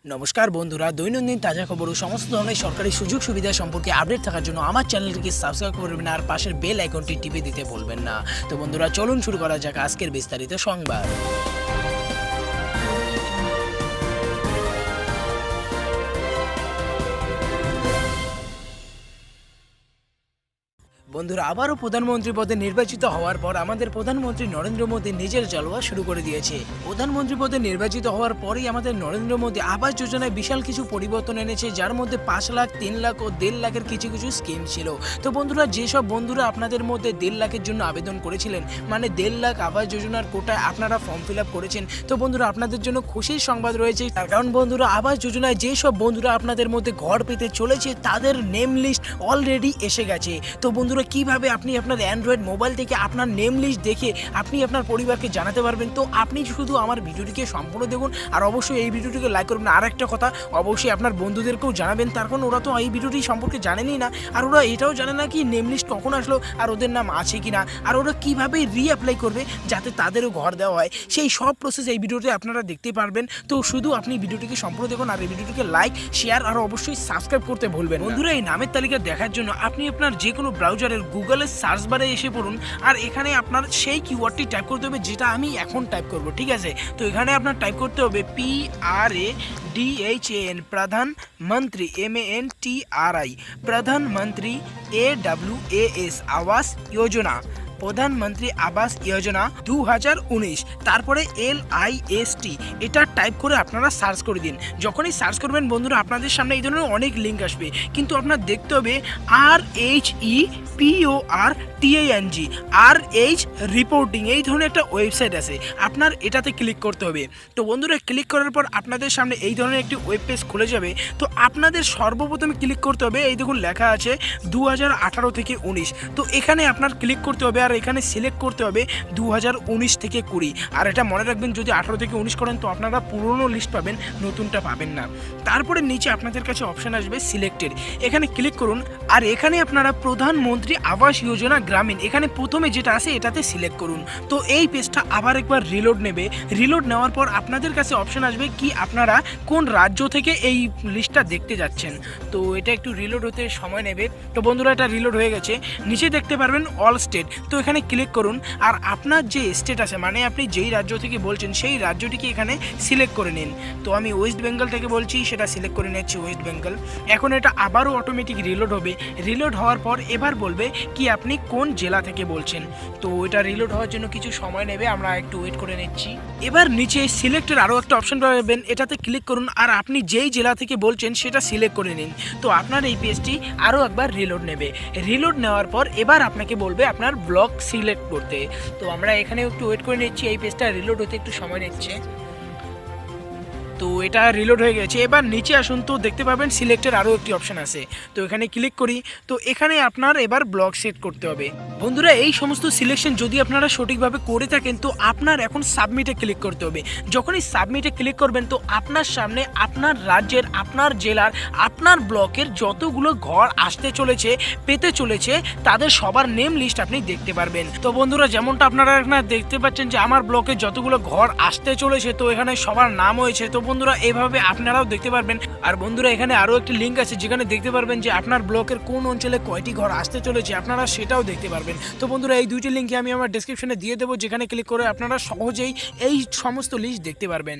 নমস্কার বন্ধুরা, দৈনন্দিন তাজা খবর ও সমস্ত ধরনের সরকারি সুযোগ সুবিধা সম্পর্কে আপডেট থাকার জন্য আমার চ্যানেলটিকে সাবস্ক্রাইব করবেন আর পাশের বেল আইকনটি টিপে দিতে ভুলবেন না। তো বন্ধুরা, চলুন শুরু করা যাক আজকের বিস্তারিত সংবাদ। বন্ধুরা, আবারও প্রধানমন্ত্রী পদে নির্বাচিত হওয়ার পর আমাদের প্রধানমন্ত্রী নরেন্দ্র মোদী নিজের জলওয়া শুরু করে দিয়েছে। প্রধানমন্ত্রী পদে নির্বাচিত হওয়ার পরেই আমাদের নরেন্দ্র মোদী আবাস যোজনায় বিশাল কিছু পরিবর্তন এনেছে, যার মধ্যে 5 লাখ, 3 লাখ ও 1.5 লাখের কিছু স্কিম ছিল। তো বন্ধুরা, যেসব বন্ধুরা আপনাদের মধ্যে 1.5 লাখের জন্য আবেদন করেছিলেন, মানে 1.5 লাখ আবাস যোজনার কোটায় আপনারা ফর্ম ফিল আপ করেছেন, তো বন্ধুরা আপনাদের জন্য খুশির সংবাদ রয়েছে। তার কারণ বন্ধুরা, আবাস যোজনায় যেসব বন্ধুরা আপনাদের মধ্যে ঘর পেতে চলেছে তাদের নেম লিস্ট অলরেডি এসে গেছে। তো বন্ধুরা, কিভাবে আপনি আপনার অ্যান্ড্রয়েড মোবাইল থেকে আপনার নেম লিস্ট দেখে আপনি আপনার পরিবারকে জানাতে পারবেন, তো আপনি শুধু আমার ভিডিওটিকে সম্পূর্ণ দেখুন আর অবশ্যই এই ভিডিওটিকে লাইক করবেন। আর একটা কথা, অবশ্যই আপনার বন্ধুদেরকেও জানাবেন, তার কারণ ওরা তো এই ভিডিওটি সম্পর্কে জানেনই না, আর ওরা এটাও জানে না কি নেম লিস্ট কখন আসলো আর ওদের নাম আছে কিনা, আর ওরা কীভাবে রিঅ্যাপ্লাই করবে যাতে তাদেরও ঘর দেওয়া হয়, সেই সব প্রসেস এই ভিডিওতে আপনারা দেখতে পারবেন। তো শুধু আপনি ভিডিওটিকে সম্পূর্ণ দেখুন আর এই ভিডিওটিকে লাইক, শেয়ার আর অবশ্যই সাবস্ক্রাইব করতে ভুলবেন। বন্ধুরা, এই নামের তালিকা দেখার জন্য আপনি আপনার যে কোনো ব্রাউজারের গুগলের সার্চ বারে এসে পড়ুন আর এখানে আপনার সেই কিওয়ার্ডটি টাইপ করতে হবে যেটা আমি এখন টাইপ করব, ঠিক আছে? তো এখানে আপনার টাইপ করতে হবে PRADHAN প্রধানমন্ত্রী MANTRI প্রধানমন্ত্রী AWAS আবাস যোজনা, প্রধানমন্ত্রী আবাস যোজনা 2019, তারপরে LIST এটা টাইপ করে আপনারা সার্চ করে দিন। যখনই সার্চ করবেন বন্ধুরা, আপনাদের সামনে এই ধরনের অনেক লিঙ্ক আসবে, কিন্তু আপনার দেখতে হবে RH রিপোর্টিং এই ধরনের একটা ওয়েবসাইট আছে, আপনার এটাতে ক্লিক করতে হবে। তো বন্ধুরা, ক্লিক করার পর আপনাদের সামনে এই ধরনের একটি ওয়েব পেজ খুলে যাবে। তো আপনাদের সর্বপ্রথমে ক্লিক করতে হবে, এই দেখুন লেখা আছে 2018 থেকে 19, তো এখানে আপনার ক্লিক করতে হবে আর এখানে সিলেক্ট করতে হবে 2019 থেকে 20। আর এটা মনে রাখবেন, যদি 18 থেকে 19 করেন তো আপনারা পুরনো লিস্ট পাবেন, নতুনটা পাবেন না। তারপরে নিচে আপনাদের কাছে অপশন আসবে সিলেক্টেড, এখানে ক্লিক করুন আর এখানে আপনারা প্রধানমন্ত্রী আবাস যোজনা গ্রামীণ এখানে প্রথমে যেটা আছে এটাতে সিলেক্ট করুন। তো এই পেজটা আবার একবার রিলোড নেবে। রিলোড নেওয়ার পর আপনাদের কাছে অপশন আসবে কি আপনারা কোন রাজ্য থেকে এই লিস্টটা দেখতে যাচ্ছেন। তো এটা একটু রিলোড হতে সময় নেবে। তো বন্ধুরা, এটা রিলোড হয়ে গেছে। নিচে দেখতে পারবেন অল স্টেট, তো এখানে ক্লিক করুন আর আপনার যে স্টেট আছে, মানে আপনি যেই রাজ্য থেকে বলছেন সেই রাজ্যটিকে এখানে সিলেক্ট করে নিন। তো আমি ওয়েস্ট বেঙ্গল থেকে বলছি, সেটা সিলেক্ট করে নিচ্ছি ওয়েস্ট বেঙ্গল। এখন এটা আবারও অটোমেটিক রিলোড হবে। রিলোড হওয়ার পর এবার বলবে কি আপনি কোন জেলা থেকে বলছেন। তো এটা রিলোড হওয়ার জন্য কিছু সময় নেবে, আমরা একটু ওয়েট করে নিচ্ছি। এবার নিচে সিলেক্টের আরও একটা অপশন পাবেন, এটাতে ক্লিক করুন আর আপনি যেই জেলা থেকে বলছেন সেটা সিলেক্ট করে নিন। তো আপনার এই পেজটি আরও একবার রিলোড নেবে। রিলোড নেওয়ার পর এবার আপনাকে বলবে আপনার ব্লক সিলেক্ট করতে। তো আমরা এখানে একটু ওয়েট করে নিচ্ছি, এই পেজটা রিলোড হতে একটু সময় নিচ্ছে। তো এটা রিলোড হয়ে গেছে। এবার নিচে আসুন, তো দেখতে পাবেন সিলেক্টের আরও একটি অপশান আছে, তো এখানে ক্লিক করি। তো এখানে আপনার এবার ব্লক সেট করতে হবে। বন্ধুরা, এই সমস্ত সিলেকশন যদি আপনারা সঠিকভাবে করে থাকেন তো আপনার এখন সাবমিটে ক্লিক করতে হবে। যখনই সাবমিটে ক্লিক করবেন তো আপনার সামনে আপনার রাজ্যের, আপনার জেলার, আপনার ব্লকের যতগুলো ঘর আসতে চলেছে, পেতে চলেছে, তাদের সবার নেম লিস্ট আপনি দেখতে পারবেন। তো বন্ধুরা, যেমনটা আপনারা এখানে দেখতে পাচ্ছেন যে আমার ব্লকে যতগুলো ঘর আসতে চলেছে, তো এখানে সবার নাম হয়েছে। তো বন্ধুরা, এইভাবে আপনারাও দেখতে পারবেন। আর বন্ধুরা, এখানে আরও একটি লিঙ্ক আছে যেখানে দেখতে পারবেন যে আপনার ব্লকের কোন অঞ্চলে কয়টি ঘর আসতে চলেছে, আপনারা সেটাও দেখতে পারবেন। তো বন্ধুরা, এই দুইটি লিঙ্কে আমি আমার ডেসক্রিপশনে দিয়ে দেবো, যেখানে ক্লিক করে আপনারা সহজেই এই সমস্ত লিস্ট দেখতে পারবেন।